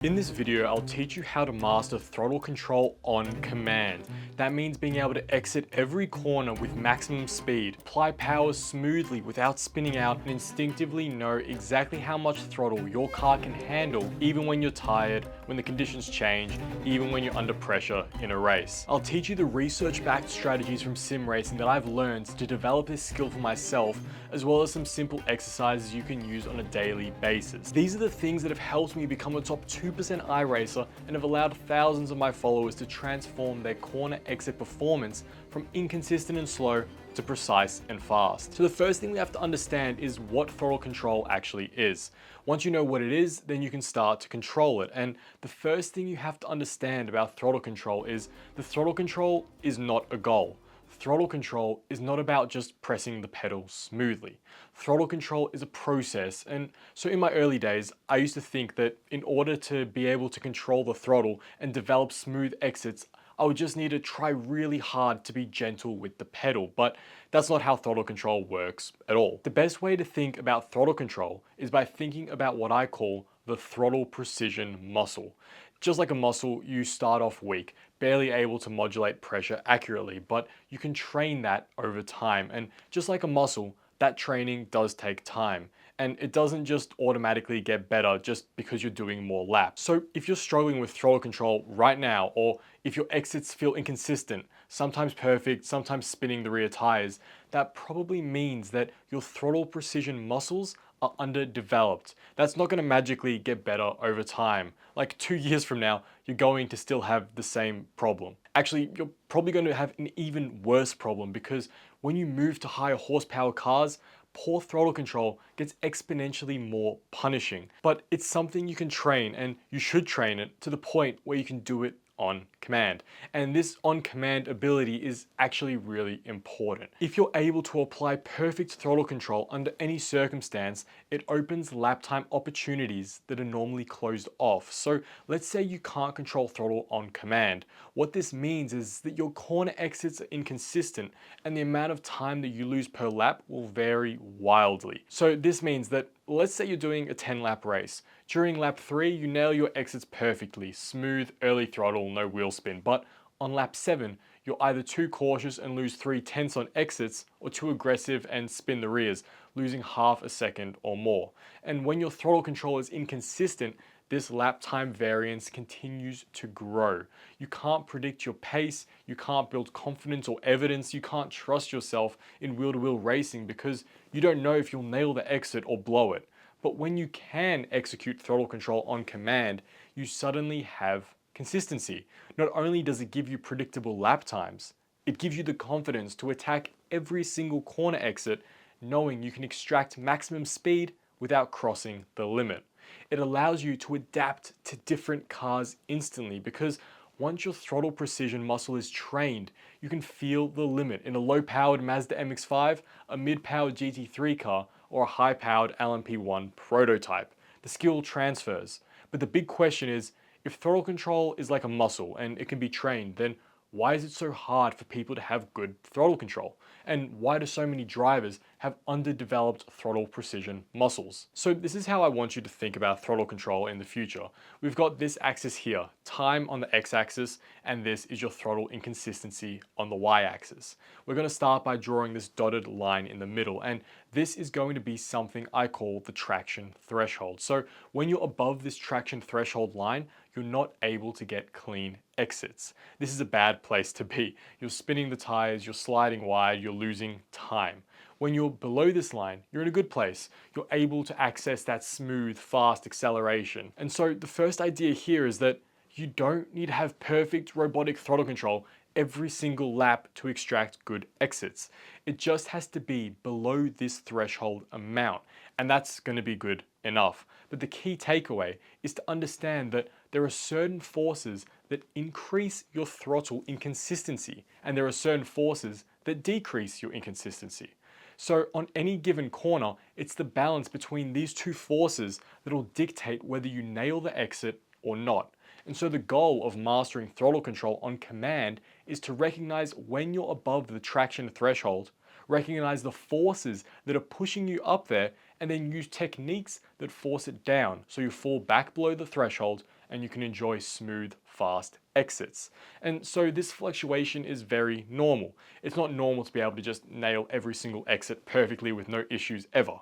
In this video, I'll teach you how to master throttle control on command. That means being able to exit every corner with maximum speed, apply power smoothly without spinning out, and instinctively know exactly how much throttle your car can handle even when you're tired, when the conditions change, even when you're under pressure in a race. I'll teach you the research-backed strategies from sim racing that I've learned to develop this skill for myself, as well as some simple exercises you can use on a daily basis. These are the things that have helped me become a top 2% iRacer and have allowed thousands of my followers to transform their corner exit performance from inconsistent and slow to precise and fast. So the first thing we have to understand is what throttle control actually is. Once you know what it is, then you can start to control it. And the first thing you have to understand about throttle control is the throttle control is not a goal. Throttle control is not about just pressing the pedal smoothly. Throttle control is a process, and so in my early days, I used to think that in order to be able to control the throttle and develop smooth exits, I would just need to try really hard to be gentle with the pedal, but that's not how throttle control works at all. The best way to think about throttle control is by thinking about what I call the throttle precision muscle. Just like a muscle, you start off weak, barely able to modulate pressure accurately, but you can train that over time. And just like a muscle, that training does take time. And it doesn't just automatically get better just because you're doing more laps. So if you're struggling with throttle control right now, or if your exits feel inconsistent, sometimes perfect, sometimes spinning the rear tires, that probably means that your throttle precision muscles are underdeveloped. That's not going to magically get better over time. Like 2 years from now, you're going to still have the same problem. Actually, you're probably going to have an even worse problem because when you move to higher horsepower cars, poor throttle control gets exponentially more punishing. But it's something you can train, and you should train it to the point where you can do it on command. And this on command ability is actually really important. If you're able to apply perfect throttle control under any circumstance, it opens lap time opportunities that are normally closed off. So let's say you can't control throttle on command. What this means is that your corner exits are inconsistent and the amount of time that you lose per lap will vary wildly. So this means that let's say you're doing a 10 lap race. During lap 3, you nail your exits perfectly, smooth, early throttle, no wheel spin. But on lap 7, you're either too cautious and lose 3/10 on exits, or too aggressive and spin the rears, losing half a second or more. And when your throttle control is inconsistent, this lap time variance continues to grow. You can't predict your pace, you can't build confidence or evidence, you can't trust yourself in wheel-to-wheel racing because you don't know if you'll nail the exit or blow it. But when you can execute throttle control on command, you suddenly have consistency. Not only does it give you predictable lap times, it gives you the confidence to attack every single corner exit knowing you can extract maximum speed without crossing the limit. It allows you to adapt to different cars instantly because once your throttle precision muscle is trained, you can feel the limit in a low-powered Mazda MX5, a mid-powered GT3 car, or a high-powered LMP1 prototype. The skill transfers. But the big question is, if throttle control is like a muscle and it can be trained, then why is it so hard for people to have good throttle control? And why do so many drivers have underdeveloped throttle precision muscles? So this is how I want you to think about throttle control in the future. We've got this axis here, time on the x-axis, and this is your throttle inconsistency on the y-axis. We're going to start by drawing this dotted line in the middle, and this is going to be something I call the traction threshold. So when you're above this traction threshold line, you're not able to get clean exits. This is a bad place to be. You're spinning the tires, you're sliding wide, you're losing time. When you're below this line, you're in a good place. You're able to access that smooth, fast acceleration. And so the first idea here is that you don't need to have perfect robotic throttle control every single lap to extract good exits. It just has to be below this threshold amount, and that's going to be good enough. But the key takeaway is to understand that there are certain forces that increase your throttle inconsistency, and there are certain forces that decrease your inconsistency. So on any given corner, it's the balance between these two forces that'll dictate whether you nail the exit or not. And so the goal of mastering throttle control on command is to recognize when you're above the traction threshold, recognize the forces that are pushing you up there, and then use techniques that force it down so you fall back below the threshold and you can enjoy smooth, fast exits. And so this fluctuation is very normal. It's not normal to be able to just nail every single exit perfectly with no issues ever.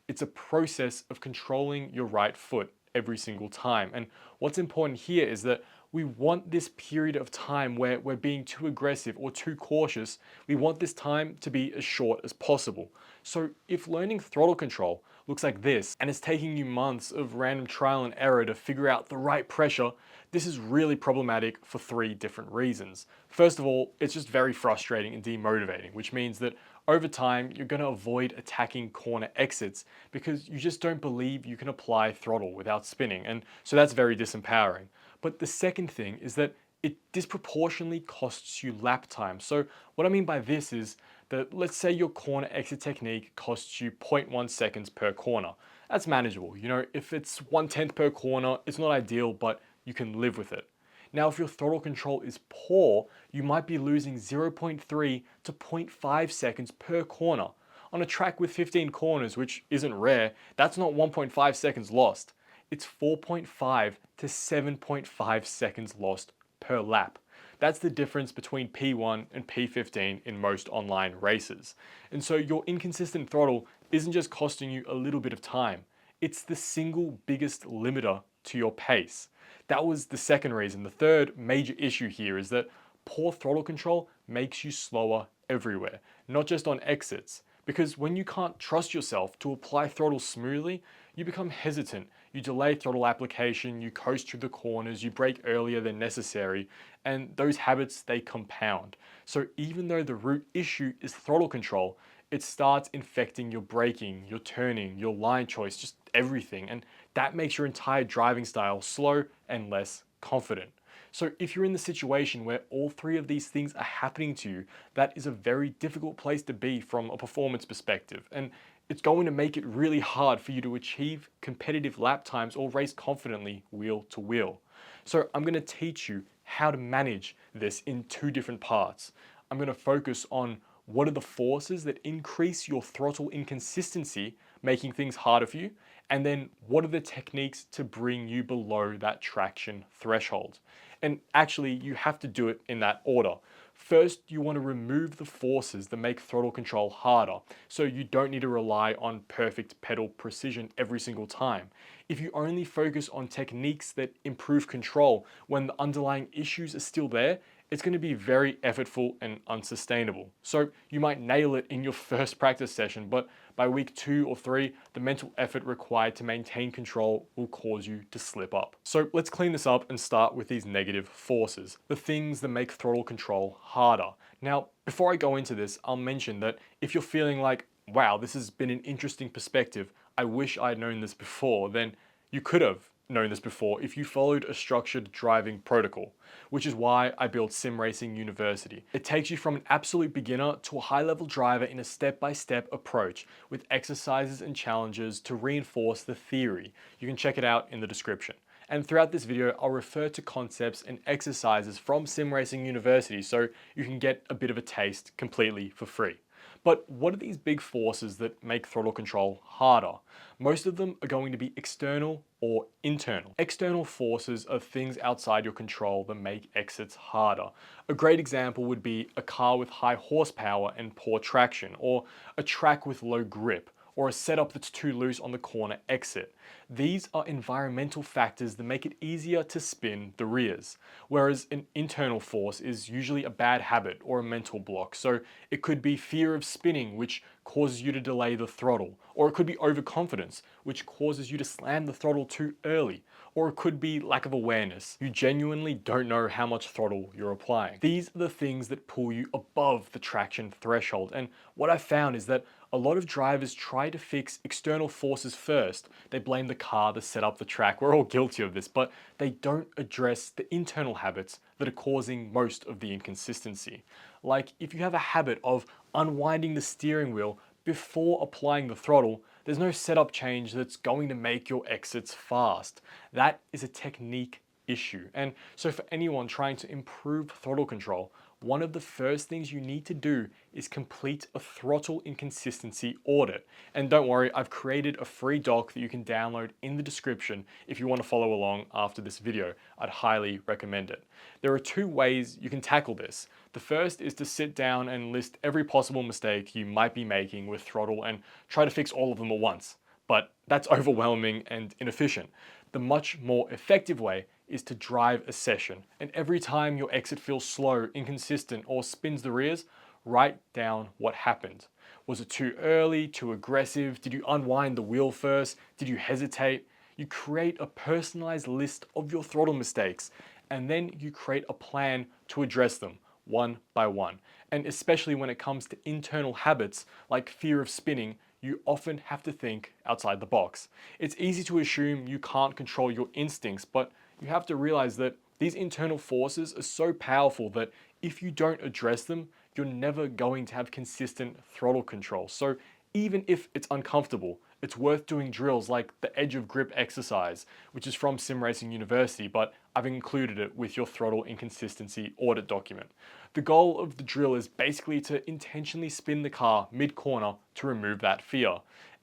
It's a process of controlling your right foot every single time. And what's important here is that we want this period of time where we're being too aggressive or too cautious. We want this time to be as short as possible. So if learning throttle control looks like this and it's taking you months of random trial and error to figure out the right pressure, this is really problematic for 3 different reasons. First of all, it's just very frustrating and demotivating, which means that over time, you're going to avoid attacking corner exits because you just don't believe you can apply throttle without spinning, and so that's very disempowering. But the second thing is that it disproportionately costs you lap time. So what I mean by this is that let's say your corner exit technique costs you 0.1 seconds per corner. That's manageable. You know, if it's 1/10 per corner, it's not ideal, but you can live with it. Now, if your throttle control is poor, you might be losing 0.3 to 0.5 seconds per corner. On a track with 15 corners, which isn't rare, that's not 1.5 seconds lost. It's 4.5 to 7.5 seconds lost per lap. That's the difference between P1 and P15 in most online races. And so your inconsistent throttle isn't just costing you a little bit of time, it's the single biggest limiter to your pace. That was the second reason. The third major issue here is that poor throttle control makes you slower everywhere, not just on exits. Because when you can't trust yourself to apply throttle smoothly, you become hesitant, you delay throttle application, you coast through the corners, you brake earlier than necessary, and those habits, they compound. So even though the root issue is throttle control, it starts infecting your braking, your turning, your line choice, just everything. And that makes your entire driving style slow and less confident. So if you're in the situation where all 3 of these things are happening to you, that is a very difficult place to be from a performance perspective. And it's going to make it really hard for you to achieve competitive lap times or race confidently wheel to wheel. So I'm going to teach you how to manage this in 2 different parts. I'm going to focus on what are the forces that increase your throttle inconsistency, making things harder for you, and then what are the techniques to bring you below that traction threshold. And actually, you have to do it in that order. First, you want to remove the forces that make throttle control harder, so you don't need to rely on perfect pedal precision every single time. If you only focus on techniques that improve control when the underlying issues are still there, it's going to be very effortful and unsustainable. So you might nail it in your first practice session, but by week 2 or 3, the mental effort required to maintain control will cause you to slip up. So let's clean this up and start with these negative forces, the things that make throttle control harder. Now, before I go into this, I'll mention that if you're feeling like, wow, this has been an interesting perspective, I wish I'd known this before, then you could have known this before if you followed a structured driving protocol, which is why I built Sim Racing University. It takes you from an absolute beginner to a high-level driver in a step-by-step approach with exercises and challenges to reinforce the theory. You can check it out in the description. And throughout this video, I'll refer to concepts and exercises from Sim Racing University so you can get a bit of a taste completely for free. But what are these big forces that make throttle control harder? Most of them are going to be external or internal. External forces are things outside your control that make exits harder. A great example would be a car with high horsepower and poor traction, or a track with low grip, or a setup that's too loose on the corner exit. These are environmental factors that make it easier to spin the rears, whereas an internal force is usually a bad habit or a mental block. So it could be fear of spinning, which causes you to delay the throttle, or it could be overconfidence, which causes you to slam the throttle too early, or it could be lack of awareness. You genuinely don't know how much throttle you're applying. These are the things that pull you above the traction threshold, and what I found is that a lot of drivers try to fix external forces first. They blame the car, the setup, the track. We're all guilty of this, but they don't address the internal habits that are causing most of the inconsistency. Like if you have a habit of unwinding the steering wheel before applying the throttle, there's no setup change that's going to make your exits fast. That is a technique issue. And so for anyone trying to improve throttle control, one of the first things you need to do is complete a throttle inconsistency audit. And don't worry, I've created a free doc that you can download in the description if you want to follow along after this video. I'd highly recommend it. There are two ways you can tackle this. The first is to sit down and list every possible mistake you might be making with throttle and try to fix all of them at once. But that's overwhelming and inefficient. The much more effective way is to drive a session, and every time your exit feels slow, inconsistent, or spins the rears, write down what happened. Was it too early, too aggressive? Did you unwind the wheel first? Did you hesitate? You create a personalized list of your throttle mistakes, and then you create a plan to address them one by one. And especially when it comes to internal habits like fear of spinning, you often have to think outside the box. It's easy to assume you can't control your instincts, but you have to realize that these internal forces are so powerful that if you don't address them, you're never going to have consistent throttle control. So even if it's uncomfortable, it's worth doing drills like the edge of grip exercise, which is from Sim Racing University, but I've included it with your throttle inconsistency audit document. The goal of the drill is basically to intentionally spin the car mid-corner to remove that fear.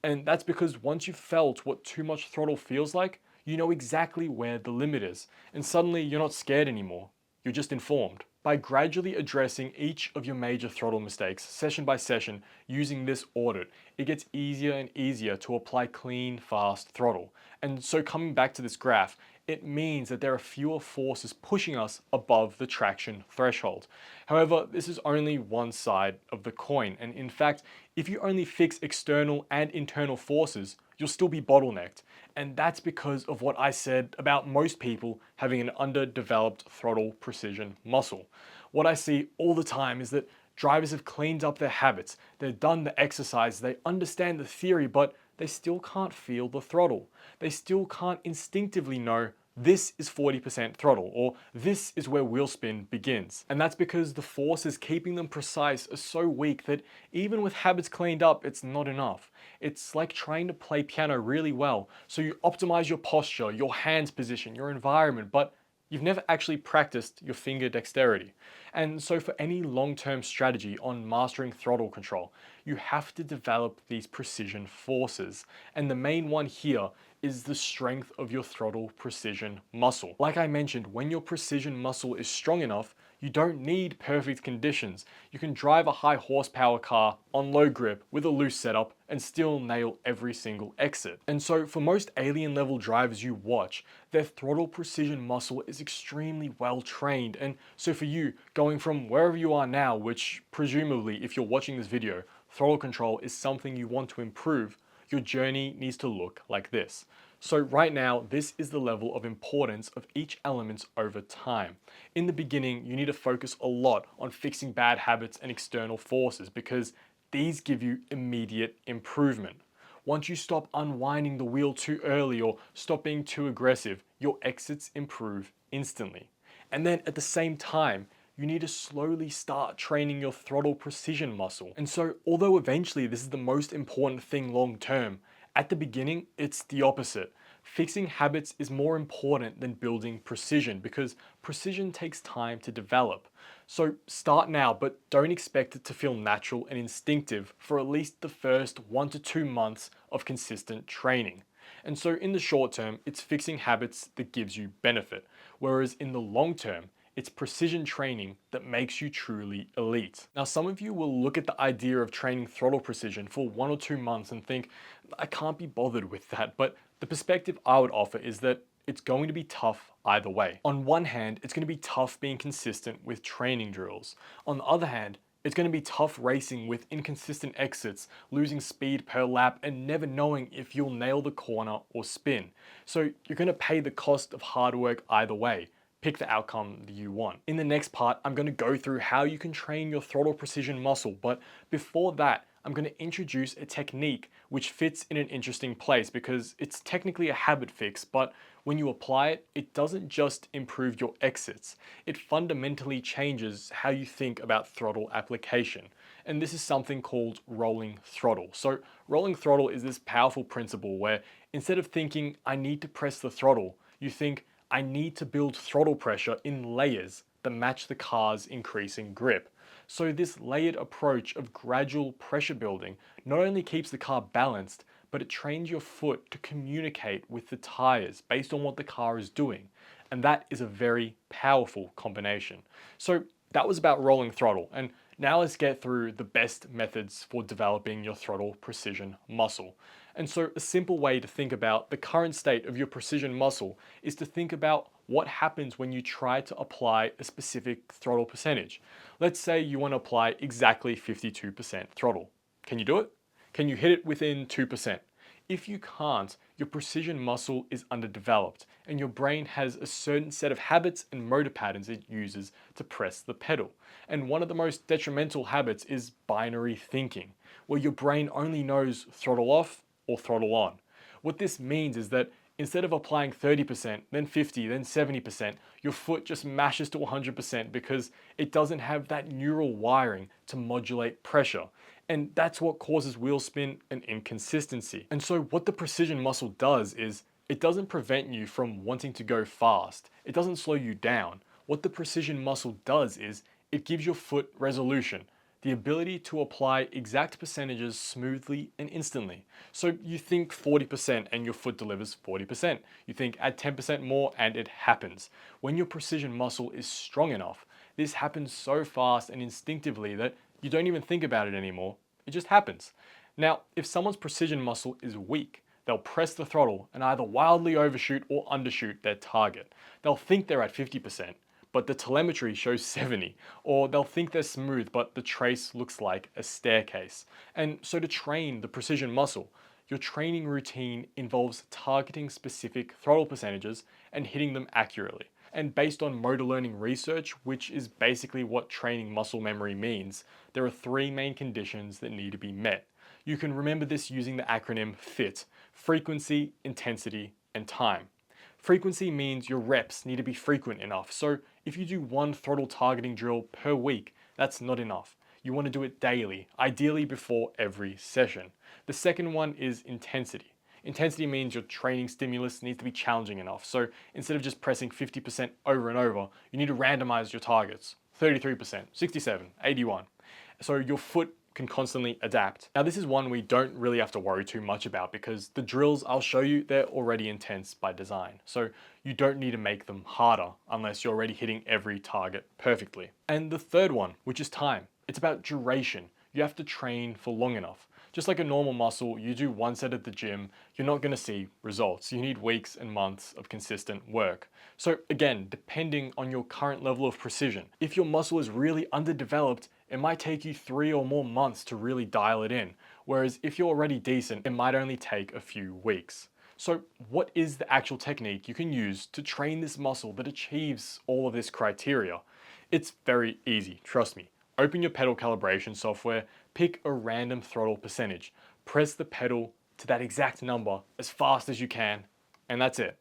And that's because once you've felt what too much throttle feels like, you know exactly where the limit is. And suddenly you're not scared anymore. You're just informed. By gradually addressing each of your major throttle mistakes, session by session, using this audit, it gets easier and easier to apply clean, fast throttle. And so coming back to this graph, it means that there are fewer forces pushing us above the traction threshold. However, this is only one side of the coin. And in fact, if you only fix external and internal forces, you'll still be bottlenecked. And that's because of what I said about most people having an underdeveloped throttle precision muscle. What I see all the time is that drivers have cleaned up their habits, they've done the exercise, they understand the theory, but they still can't feel the throttle. They still can't instinctively know this is 40% throttle, or this is where wheel spin begins. And that's because the forces keeping them precise are so weak that even with habits cleaned up, it's not enough. It's like trying to play piano really well, so you optimize your posture, your hands position, your environment, but you've never actually practiced your finger dexterity. And so for any long-term strategy on mastering throttle control, you have to develop these precision forces. And the main one here is the strength of your throttle precision muscle. Like I mentioned, when your precision muscle is strong enough, you don't need perfect conditions. You can drive a high horsepower car on low grip with a loose setup and still nail every single exit. And so for most alien level drivers you watch, their throttle precision muscle is extremely well trained. And so for you, going from wherever you are now, which presumably if you're watching this video, throttle control is something you want to improve, your journey needs to look like this. So right now, this is the level of importance of each element over time. In the beginning, you need to focus a lot on fixing bad habits and external forces because these give you immediate improvement. Once you stop unwinding the wheel too early or stop being too aggressive, your exits improve instantly. And then at the same time, you need to slowly start training your throttle precision muscle. And so, although eventually this is the most important thing long term, at the beginning, it's the opposite. Fixing habits is more important than building precision because precision takes time to develop. So start now, but don't expect it to feel natural and instinctive for at least the first 1 to 2 months of consistent training. And so in the short term, it's fixing habits that gives you benefit, whereas in the long term, it's precision training that makes you truly elite. Now, some of you will look at the idea of training throttle precision for 1 or 2 months and think, I can't be bothered with that. But the perspective I would offer is that it's going to be tough either way. On one hand, it's going to be tough being consistent with training drills. On the other hand, it's going to be tough racing with inconsistent exits, losing speed per lap, and never knowing if you'll nail the corner or spin. So you're going to pay the cost of hard work either way. Pick the outcome that you want. In the next part, I'm going to go through how you can train your throttle precision muscle, but before that, I'm going to introduce a technique which fits in an interesting place because it's technically a habit fix, but when you apply it, it doesn't just improve your exits. It fundamentally changes how you think about throttle application. And this is something called rolling throttle. So rolling throttle is this powerful principle where instead of thinking, I need to press the throttle, you think, I need to build throttle pressure in layers that match the car's increasing grip. So this layered approach of gradual pressure building not only keeps the car balanced, but it trains your foot to communicate with the tires based on what the car is doing. And that is a very powerful combination. So that was about rolling throttle. And now let's get through the best methods for developing your throttle precision muscle. And so a simple way to think about the current state of your precision muscle is to think about what happens when you try to apply a specific throttle percentage. Let's say you want to apply exactly 52% throttle. Can you do it? Can you hit it within 2%? If you can't, your precision muscle is underdeveloped and your brain has a certain set of habits and motor patterns it uses to press the pedal. And one of the most detrimental habits is binary thinking, where your brain only knows throttle off or throttle on. What this means is that instead of applying 30%, then 50, then 70%, your foot just mashes to 100% because it doesn't have that neural wiring to modulate pressure. And that's what causes wheel spin and inconsistency. And so what the precision muscle does is it doesn't prevent you from wanting to go fast. It doesn't slow you down. What the precision muscle does is it gives your foot resolution, the ability to apply exact percentages smoothly and instantly. So you think 40% and your foot delivers 40%. You think add 10% more and it happens. When your precision muscle is strong enough, this happens so fast and instinctively that you don't even think about it anymore. It just happens. Now, if someone's precision muscle is weak, they'll press the throttle and either wildly overshoot or undershoot their target. They'll think they're at 50%, but the telemetry shows 70, or they'll think they're smooth, but the trace looks like a staircase. And so to train the precision muscle, your training routine involves targeting specific throttle percentages and hitting them accurately. And based on motor learning research, which is basically what training muscle memory means, there are three main conditions that need to be met. You can remember this using the acronym FIT: frequency, intensity, and time. Frequency means your reps need to be frequent enough. So if you do one throttle targeting drill per week, that's not enough. You want to do it daily, ideally before every session. The second one is intensity. Intensity means your training stimulus needs to be challenging enough. So instead of just pressing 50% over and over, you need to randomize your targets. 33%, 67, 81. So your foot can constantly adapt. Now this is one we don't really have to worry too much about because the drills I'll show you, they're already intense by design. So you don't need to make them harder unless you're already hitting every target perfectly. And the third one, which is time. It's about duration. You have to train for long enough. Just like a normal muscle, you do one set at the gym, you're not going to see results. You need weeks and months of consistent work. So again, depending on your current level of precision, if your muscle is really underdeveloped, it might take you 3 or more months to really dial it in. Whereas if you're already decent, it might only take a few weeks. So what is the actual technique you can use to train this muscle that achieves all of this criteria? It's very easy, trust me. Open your pedal calibration software, pick a random throttle percentage, press the pedal to that exact number as fast as you can, and that's it.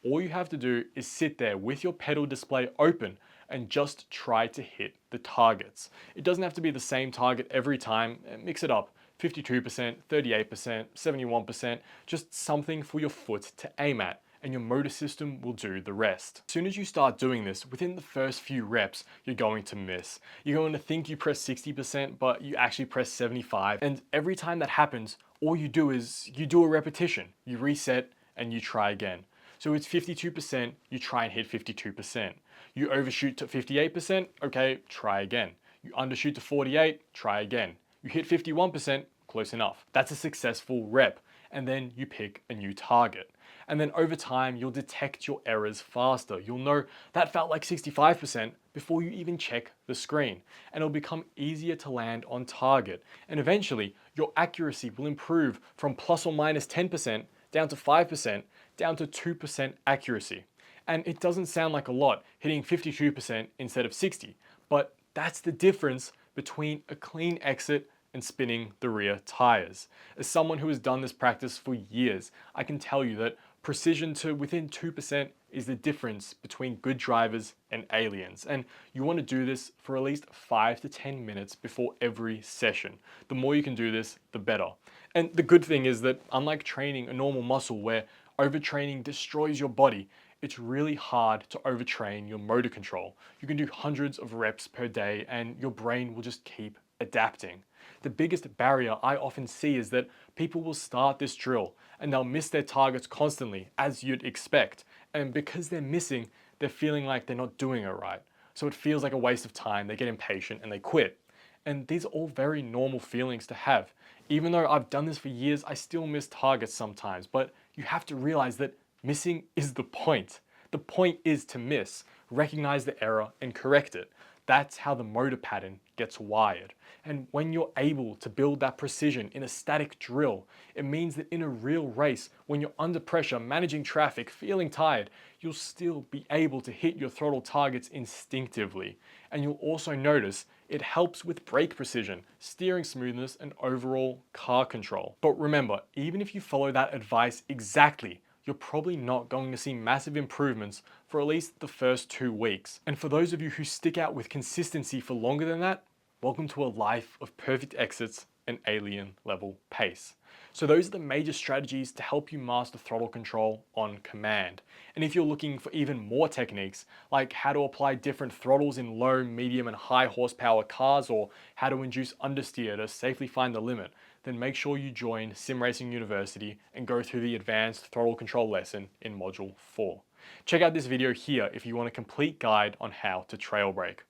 All you have to do is sit there with your pedal display open and just try to hit the targets. It doesn't have to be the same target every time, mix it up. 52%, 38%, 71%, just something for your foot to aim at, and your motor system will do the rest. As soon as you start doing this, within the first few reps, you're going to miss. You're going to think you press 60%, but you actually press 75%. And every time that happens, all you do is you do a repetition. You reset and you try again. So it's 52%, you try and hit 52%. You overshoot to 58%, okay, try again. You undershoot to 48, try again. You hit 51%, close enough. That's a successful rep. And then you pick a new target. And then over time, you'll detect your errors faster. You'll know that felt like 65% before you even check the screen. And it'll become easier to land on target. And eventually, your accuracy will improve from plus or minus 10% down to 5%, down to 2% accuracy. And it doesn't sound like a lot, hitting 52% instead of 60, but that's the difference between a clean exit and spinning the rear tires. As someone who has done this practice for years, I can tell you that precision to within 2% is the difference between good drivers and aliens. And you want to do this for at least 5 to 10 minutes before every session. The more you can do this, the better. And the good thing is that unlike training a normal muscle where overtraining destroys your body, it's really hard to overtrain your motor control. You can do hundreds of reps per day and your brain will just keep adapting. The biggest barrier I often see is that people will start this drill and they'll miss their targets constantly, as you'd expect. And because they're missing, they're feeling like they're not doing it right. So it feels like a waste of time, they get impatient and they quit. And these are all very normal feelings to have. Even though I've done this for years, I still miss targets sometimes. But you have to realize that missing is the point. The point is to miss, recognize the error and correct it. That's how the motor pattern gets wired. And when you're able to build that precision in a static drill, it means that in a real race, when you're under pressure, managing traffic, feeling tired, you'll still be able to hit your throttle targets instinctively. And you'll also notice it helps with brake precision, steering smoothness, and overall car control. But remember, even if you follow that advice exactly, you're probably not going to see massive improvements for at least the first 2 weeks. And for those of you who stick out with consistency for longer than that, welcome to a life of perfect exits and alien level pace. So those are the major strategies to help you master throttle control on command. And if you're looking for even more techniques, like how to apply different throttles in low, medium, and high horsepower cars, or how to induce understeer to safely find the limit, then make sure you join Sim Racing University and go through the advanced throttle control lesson in Module 4. Check out this video here if you want a complete guide on how to trail brake.